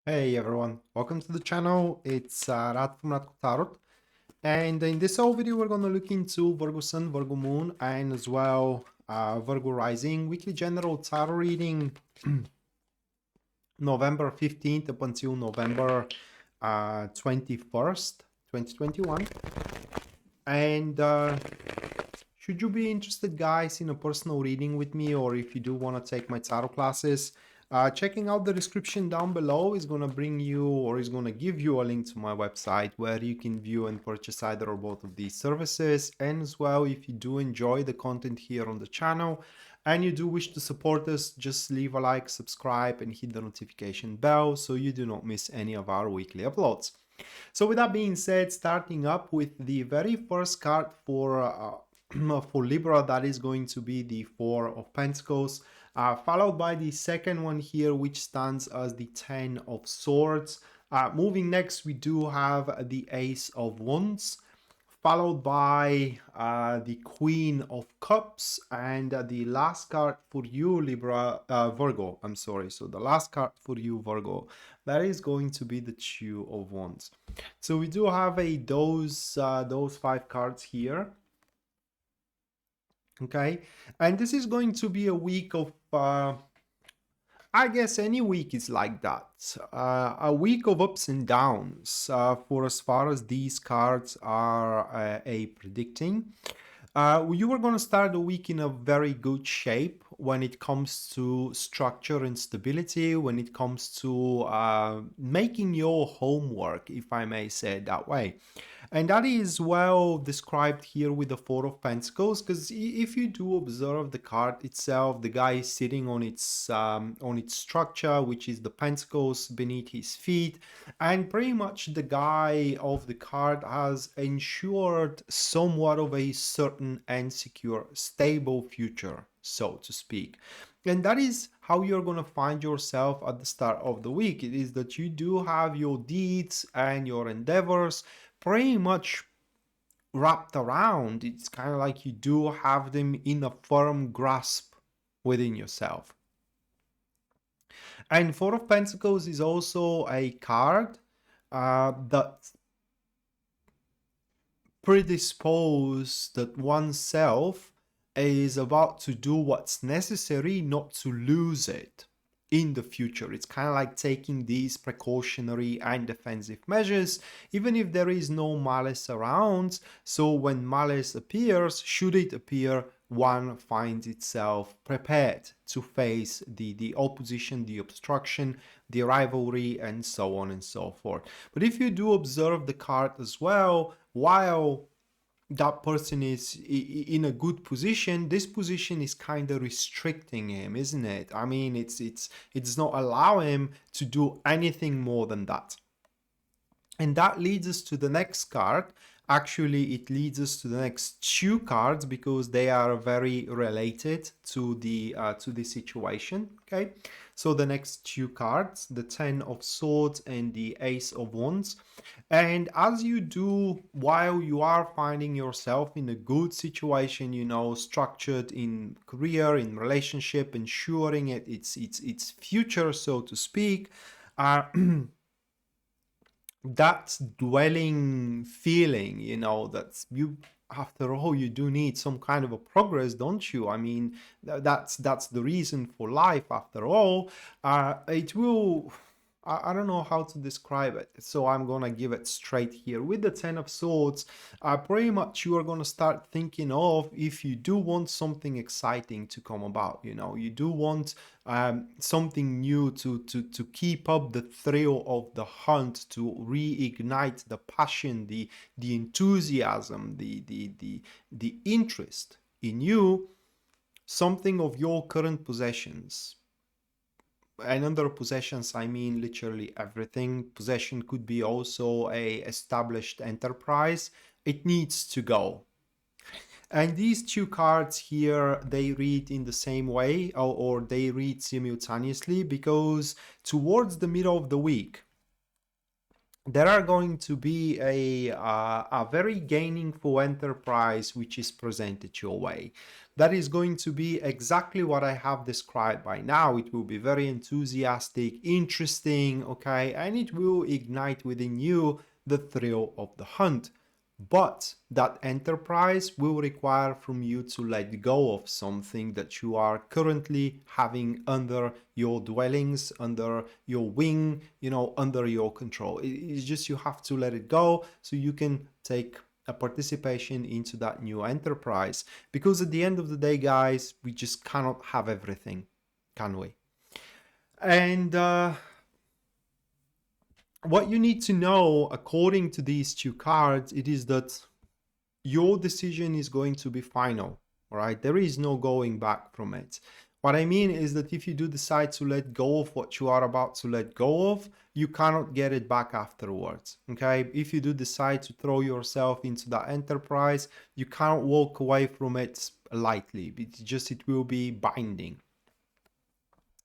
Hey everyone, welcome to the channel. It's Rad from Radko Tarot, and in this whole video we're going to look into Virgo Sun, Virgo Moon, and as well Virgo Rising weekly general tarot reading November 15th up until November 21st, 2021. And should you be interested, guys, in a personal reading with me, or if you do want to take my tarot classes, checking out the description down below is going to bring you, or is going to give you a link to my website where you can view and purchase either or both of these services. And as well, if you do enjoy the content here on the channel and you do wish to support us, just leave a like, subscribe, and hit the notification bell so you do not miss any of our weekly uploads. So with that being said, starting up with the very first card for Libra, that is going to be the Four of Pentacles, followed by the second one here, which stands as the Ten of Swords. Moving next, we do have the Ace of Wands, followed by the Queen of Cups, and the last card for you, Virgo, I'm sorry. So the last card for you, Virgo, that is going to be the Two of Wands. So we do have those five cards here. Okay, and this is going to be a week of I guess any week is like that, a week of ups and downs for as far as these cards are predicting. You were going to start the week in a very good shape when it comes to structure and stability, when it comes to making your homework, if I may say it that way. And that is well described here with the Four of Pentacles, because if you do observe the card itself, the guy is sitting on its structure, which is the Pentacles beneath his feet, and pretty much the guy of the card has ensured somewhat of a certain and secure, stable future, so to speak. And that is how you're going to find yourself at the start of the week. It is that you do have your deeds and your endeavors pretty much wrapped around. It's kind of like you do have them in a firm grasp within yourself. And Four of Pentacles is also a card that predisposes that oneself is about to do what's necessary not to lose it in the future. It's kind of like taking these precautionary and defensive measures, even if there is no malice around. So when malice appears, should it appear, one finds itself prepared to face the opposition, the obstruction, the rivalry, and so on and so forth. But if you do observe the card as well, while that person is in a good position, this position is kind of restricting him, isn't it? I mean, it's not allowing him to do anything more than that. And that leads us to the next card. Actually, it leads us to the next two cards because they are very related to the situation. Okay, so the next two cards, the Ten of Swords and the Ace of Wands. And as you do, while you are finding yourself in a good situation, you know, structured in career, in relationship, ensuring its future, so to speak, that dwelling feeling, you know, that's you, after all, you do need some kind of a progress, don't you? I mean, that's the reason for life, after all. It will, I don't know how to describe it, so I'm gonna give it straight here. With the Ten of Swords, pretty much you are gonna start thinking of, if you do want something exciting to come about, you know, you do want something new to keep up the thrill of the hunt, to reignite the passion, the enthusiasm, the interest in you, something of your current possessions. And under possessions, I mean literally everything. Possession could be also a established enterprise. It needs to go. And these two cards here, they read in the same way, or they read simultaneously, because towards the middle of the week, there are going to be a very gainingful enterprise which is presented your way. that is going to be exactly what I have described by now. It will be very enthusiastic, interesting, okay, and it will ignite within you the thrill of the hunt. But that enterprise will require from you to let go of something that you are currently having under your dwellings, under your wing, under your control. It's just you have to let it go so you can take a participation into that new enterprise. Because at the end of the day, guys, we just cannot have everything, can we? And what you need to know, according to these two cards, it is that your decision is going to be final, all right? There is no going back from it. What I mean is that if you do decide to let go of what you are about to let go of, you cannot get it back afterwards, okay? If you do decide to throw yourself into that enterprise, you can't walk away from it lightly. It will be binding.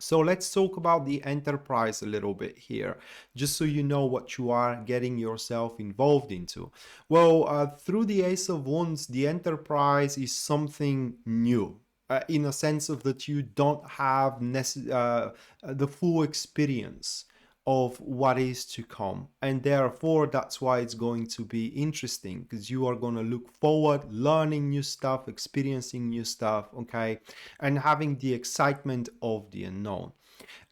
So let's talk about the enterprise a little bit here, just so you know what you are getting yourself involved into. Well, through the Ace of Wands, the enterprise is something new. In a sense of that you don't have the full experience of what is to come, and therefore that's why it's going to be interesting, because you are going to look forward, learning new stuff, experiencing new stuff, okay, and having the excitement of the unknown.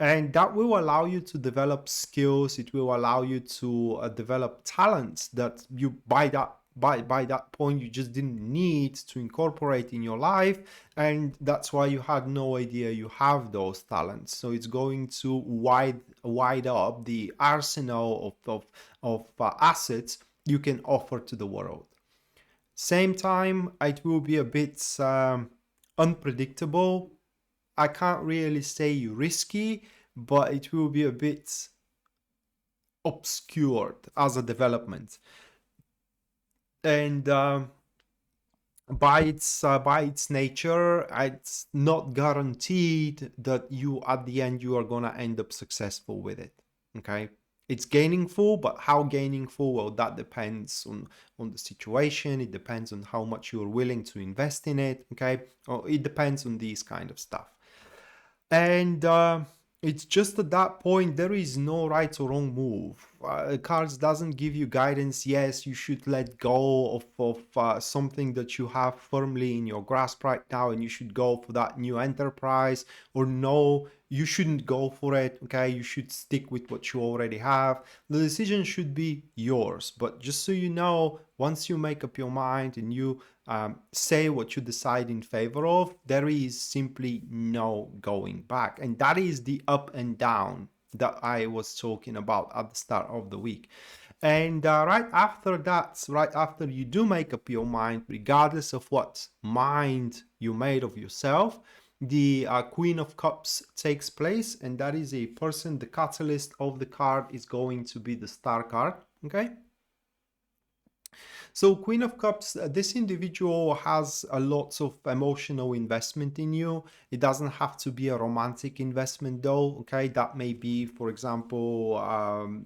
And that will allow you to develop skills. It will allow you to develop talents that you by that point you just didn't need to incorporate in your life, and that's why you had no idea you have those talents. So it's going to wide up the arsenal of assets you can offer to the world. Same time, it will be a bit unpredictable. I can't really say risky, but it will be a bit obscured as a development. And by its nature, it's not guaranteed that you at the end you are gonna end up successful with it. Okay, it's gainingful, but how gainingful? Well, that depends on the situation. It depends on how much you're willing to invest in it. Okay, it depends on these kind of stuff. And it's just at that point there is no right or wrong move. Cards doesn't give you guidance. Yes, you should let go of something that you have firmly in your grasp right now, and you should go for that new enterprise. Or no, you shouldn't go for it. Okay, you should stick with what you already have. The decision should be yours. But just so you know, once you make up your mind and you say what you decide in favor of, there is simply no going back. And that is the up and down that I was talking about at the start of the week. And right after that, right after you do make up your mind, regardless of what mind you made of yourself, the Queen of Cups takes place, and that is a person. The catalyst of the card is going to be the Star card, okay? So Queen of Cups, this individual has a lot of emotional investment in you. It doesn't have to be a romantic investment though, okay? That may be, for example,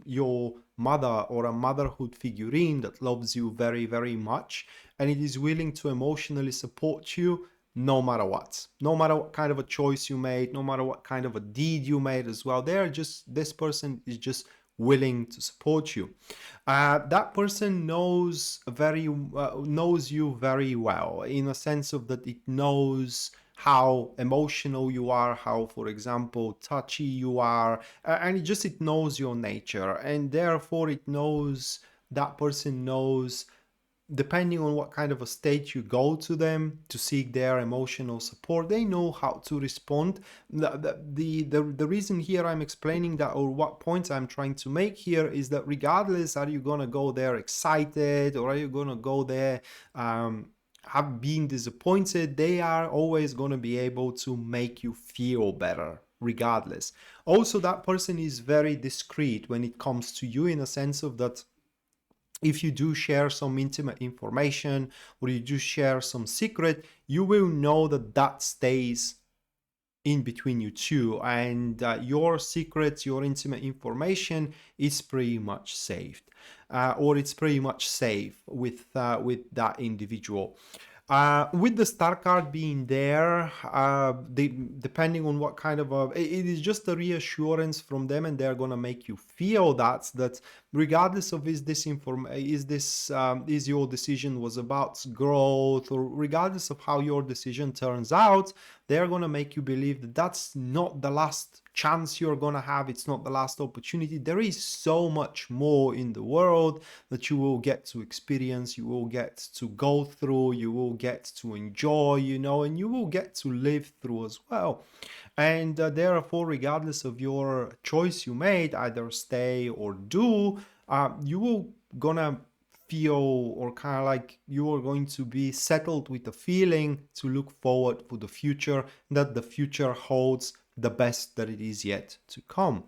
your mother or a motherhood figurine that loves you very, very much, and it is willing to emotionally support you no matter what. No matter what kind of a choice you made, no matter what kind of a deed you made as well. This person is just willing to support you. That person knows you very well, in a sense of that it knows how emotional you are, how, for example, touchy you are, and it knows your nature, and therefore that person knows, depending on what kind of a state you go to them to seek their emotional support, they know how to respond. The reason here I'm explaining that, or what points I'm trying to make here, is that regardless, are you gonna go there excited or are you gonna go there have been disappointed, they are always gonna be able to make you feel better regardless. Also, that person is very discreet when it comes to you, in a sense of that if you do share some intimate information or you do share some secret, you will know that that stays in between you two, and your secrets, your intimate information is pretty much saved, or it's pretty much safe with that individual. With the star card being there, depending on what kind of it is just a reassurance from them, and they're gonna make you feel that regardless of is your decision was about growth, or regardless of how your decision turns out, they're gonna make you believe that that's not the last chance you're gonna have. It's not the last opportunity. There is so much more in the world that you will get to experience, you will get to go through, you will get to enjoy, and you will get to live through as well. And therefore, regardless of your choice you made, either stay or do, you will gonna feel, or kind of like you are going to be settled with the feeling to look forward for the future, that the future holds the best that it is yet to come.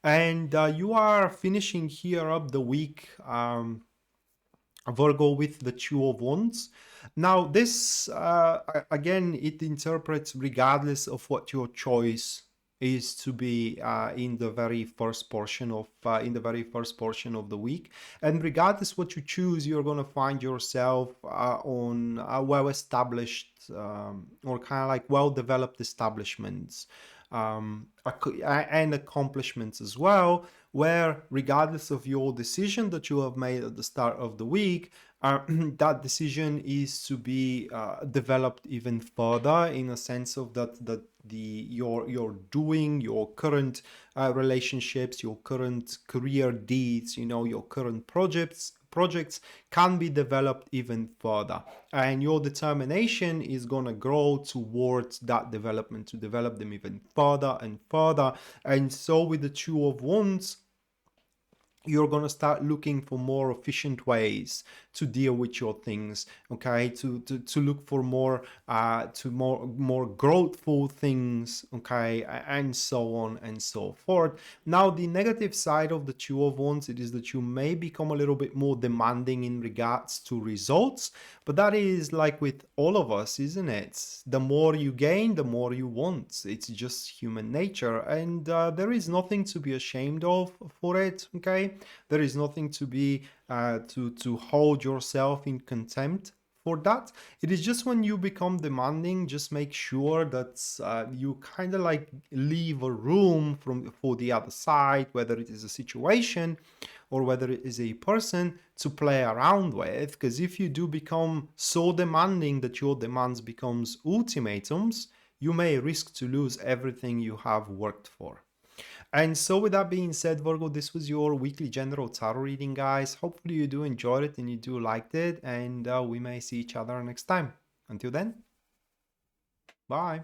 And you are finishing here up the week, Virgo, with the Two of Wands. Now this again, it interprets regardless of what your choice is to be in the very first portion of the week, and regardless what you choose, you're going to find yourself on well-established or kind of like well-developed establishments, and accomplishments as well, where regardless of your decision that you have made at the start of the week, that decision is to be developed even further, in a sense of that you're doing your current relationships, your current career deeds, your current projects can be developed even further, and your determination is going to grow towards that development, to develop them even further and further. And so with the Two of Wands, you're going to start looking for more efficient ways to deal with your things, okay, to look for more growthful things, okay, and so on and so forth. Now the negative side of the Two of Wands, it is that you may become a little bit more demanding in regards to results, but that is like with all of us, isn't it? The more you gain, the more you want. It's just human nature, and there is nothing to be ashamed of for it, okay? There is nothing to be to hold yourself in contempt for that. It is just when you become demanding, just make sure that you kind of like leave a room for the other side, whether it is a situation or whether it is a person to play around with. Because if you do become so demanding that your demands becomes ultimatums, you may risk to lose everything you have worked for. And so with that being said, Virgo, this was your weekly general tarot reading, guys. Hopefully you do enjoy it and you do liked it, and we may see each other next time. Until then, bye.